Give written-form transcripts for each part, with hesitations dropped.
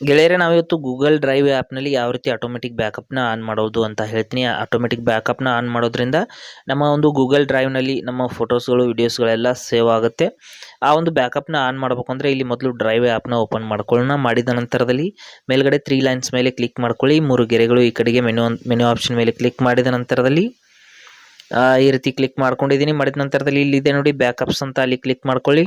ಗೆಳೆಯರೇ, ನಾವಿವತ್ತು Google drive ಆ್ಯಪ್ನಲ್ಲಿ ಯಾವ ರೀತಿ ಆಟೋಮೆಟಿಕ್ ಬ್ಯಾಕಪ್ನ ಆನ್ ಮಾಡೋದು ಅಂತ ಹೇಳ್ತೀನಿ. ಆಟೋಮೆಟಿಕ್ ಬ್ಯಾಕಪ್ನ ಆನ್ ಮಾಡೋದ್ರಿಂದ ನಮ್ಮ ಒಂದು ಗೂಗಲ್ ಡ್ರೈವ್ನಲ್ಲಿ ನಮ್ಮ ಫೋಟೋಸ್ಗಳು, ವಿಡಿಯೋಸ್ಗಳೆಲ್ಲ ಸೇವ್ ಆಗುತ್ತೆ. ಆ ಒಂದು ಬ್ಯಾಕಪ್ನ ಆನ್ ಮಾಡಬೇಕು ಅಂದರೆ ಇಲ್ಲಿ ಮೊದಲು ಡ್ರೈವ್ ಆ್ಯಪ್ನ ಓಪನ್ ಮಾಡ್ಕೊಳ್ಳೋಣ. ಮಾಡಿದ ನಂತರದಲ್ಲಿ ಮೇಲ್ಗಡೆ 3 ಲೈನ್ಸ್ ಮೇಲೆ ಕ್ಲಿಕ್ ಮಾಡ್ಕೊಳ್ಳಿ. 3 ಗೆರೆಗಳು ಈ ಕಡೆಗೆ ಮೆನು ಆಪ್ಷನ್ ಮೇಲೆ ಕ್ಲಿಕ್ ಮಾಡಿದ ನಂತರದಲ್ಲಿ ಈ ರೀತಿ ಕ್ಲಿಕ್ ಮಾಡ್ಕೊಂಡಿದ್ದೀನಿ. ಮಾಡಿದ ನಂತರದಲ್ಲಿ ಇಲ್ಲಿದೆ ನೋಡಿ ಬ್ಯಾಕಪ್ಸ್ ಅಂತ, ಅಲ್ಲಿ ಕ್ಲಿಕ್ ಮಾಡ್ಕೊಳ್ಳಿ.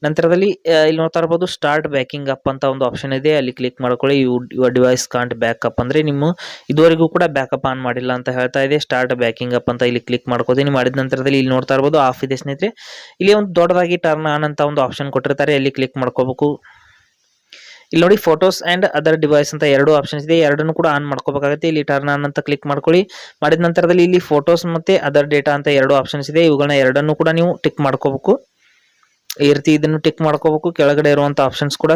ನಂತರದಲ್ಲಿ ಇಲ್ಲಿ ನೋಡ್ತಾ ಇರ್ಬೋದು ಸ್ಟಾರ್ಟ್ ಬ್ಯಾಕಿಂಗ್ ಅಪ್ ಅಂತ ಒಂದು ಆಪ್ಷನ್ ಇದೆ, ಅಲ್ಲಿ ಕ್ಲಿಕ್ ಮಾಡ್ಕೊಳ್ಳಿ. ಯುವರ್ ಡಿವೈಸ್ ಕಾಂಟ್ ಬ್ಯಾಕಪ್ ಅಂದರೆ ನಿಮ್ಮ ಇದುವರೆಗೂ ಕೂಡ ಬ್ಯಾಕಪ್ ಆನ್ ಮಾಡಿಲ್ಲ ಅಂತ ಹೇಳ್ತಾ ಇದೆ. ಸ್ಟಾರ್ಟ್ ಬ್ಯಾಕಿಂಗ್ ಅಪ್ ಅಂತ ಇಲ್ಲಿ ಕ್ಲಿಕ್ ಮಾಡ್ಕೋತೀನಿ. ಮಾಡಿದ ನಂತರದಲ್ಲಿ ಇಲ್ಲಿ ನೋಡ್ತಾ ಇರ್ಬೋದು ಆಫ್ ಇದೆ ಸ್ನೇಹಿತರೆ. ಇಲ್ಲಿ ಒಂದು ದೊಡ್ಡದಾಗಿ ಟರ್ನ್ ಆನ್ ಅಂತ ಒಂದು ಆಪ್ಷನ್ ಕೊಟ್ಟಿರ್ತಾರೆ, ಅಲ್ಲಿ ಕ್ಲಿಕ್ ಮಾಡ್ಕೋಬೇಕು. ಇಲ್ಲಿ ನೋಡಿ ಫೋಟೋಸ್ ಆ್ಯಂಡ್ ಅದರ್ ಡಿವೈಸ್ ಅಂತ 2 ಆಪ್ಷನ್ಸ್ ಇದೆ, ಎರಡನ್ನು ಕೂಡ ಆನ್ ಮಾಡ್ಕೋಬೇಕಾಗುತ್ತೆ. ಇಲ್ಲಿ ಟರ್ನ್ ಆನ್ ಅಂತ ಕ್ಲಿಕ್ ಮಾಡ್ಕೊಳ್ಳಿ. ಮಾಡಿದ ನಂತರದಲ್ಲಿ ಇಲ್ಲಿ ಫೋಟೋಸ್ ಮತ್ತು ಅದರ್ ಡೇಟಾ ಅಂತ 2 ಆಪ್ಷನ್ಸ್ ಇದೆ, ಇವುಗಳನ್ನ ಎರಡನ್ನೂ ಕೂಡ ನೀವು ಟಿಕ್ ಮಾಡ್ಕೋಬೇಕು. ಈ ರೀತಿ ಇದನ್ನು ಟಿಕ್ ಮಾಡ್ಕೋಬೇಕು. ಕೆಳಗಡೆ ಇರುವಂಥ ಆಪ್ಷನ್ಸ್ ಕೂಡ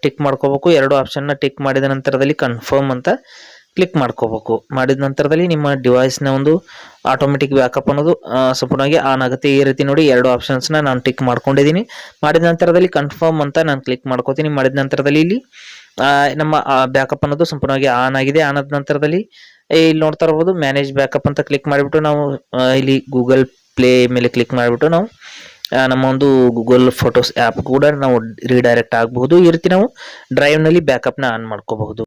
ಟಿಕ್ ಮಾಡ್ಕೋಬೇಕು. 2 ಆಪ್ಷನ್ನ ಟಿಕ್ ಮಾಡಿದ ನಂತರದಲ್ಲಿ ಕನ್ಫರ್ಮ್ ಅಂತ ಕ್ಲಿಕ್ ಮಾಡ್ಕೋಬೇಕು. ಮಾಡಿದ ನಂತರದಲ್ಲಿ ನಿಮ್ಮ ಡಿವೈಸ್ನ ಒಂದು ಆಟೋಮೆಟಿಕ್ ಬ್ಯಾಕಪ್ ಅನ್ನೋದು ಸಂಪೂರ್ಣವಾಗಿ ಆನ್ ಆಗುತ್ತೆ. ಈ ರೀತಿ ನೋಡಿ 2 ಆಪ್ಷನ್ಸ್ನ ನಾನು ಟಿಕ್ ಮಾಡ್ಕೊಂಡಿದ್ದೀನಿ. ಮಾಡಿದ ನಂತರದಲ್ಲಿ ಕನ್ಫರ್ಮ್ ಅಂತ ನಾನು ಕ್ಲಿಕ್ ಮಾಡ್ಕೋತೀನಿ. ಮಾಡಿದ ನಂತರದಲ್ಲಿ ಇಲ್ಲಿ ನಮ್ಮ ಬ್ಯಾಕಪ್ ಅನ್ನೋದು ಸಂಪೂರ್ಣವಾಗಿ ಆನ್ ಆಗಿದೆ. ಆದ ನಂತರದಲ್ಲಿ ಇಲ್ಲಿ ನೋಡ್ತಾ ಇರ್ಬೋದು ಮ್ಯಾನೇಜ್ ಬ್ಯಾಕಪ್ ಅಂತ ಕ್ಲಿಕ್ ಮಾಡಿಬಿಟ್ಟು ನಾವು ಇಲ್ಲಿ ಗೂಗಲ್ ಪ್ಲೇ ಮೇಲೆ ಕ್ಲಿಕ್ ಮಾಡಿಬಿಟ್ಟು ನಾವು ನಮ್ಮ ಒಂದು ಗೂಗಲ್ ಫೋಟೋಸ್ ಆ್ಯಪ್ ಕೂಡ ನಾವು ರೀಡೈರೆಕ್ಟ್ ಆಗಬಹುದು. ಈ ರೀತಿ ನಾವು ಡ್ರೈವ್ನಲ್ಲಿ ಬ್ಯಾಕಪ್ನ ಆನ್ ಮಾಡ್ಕೋಬಹುದು.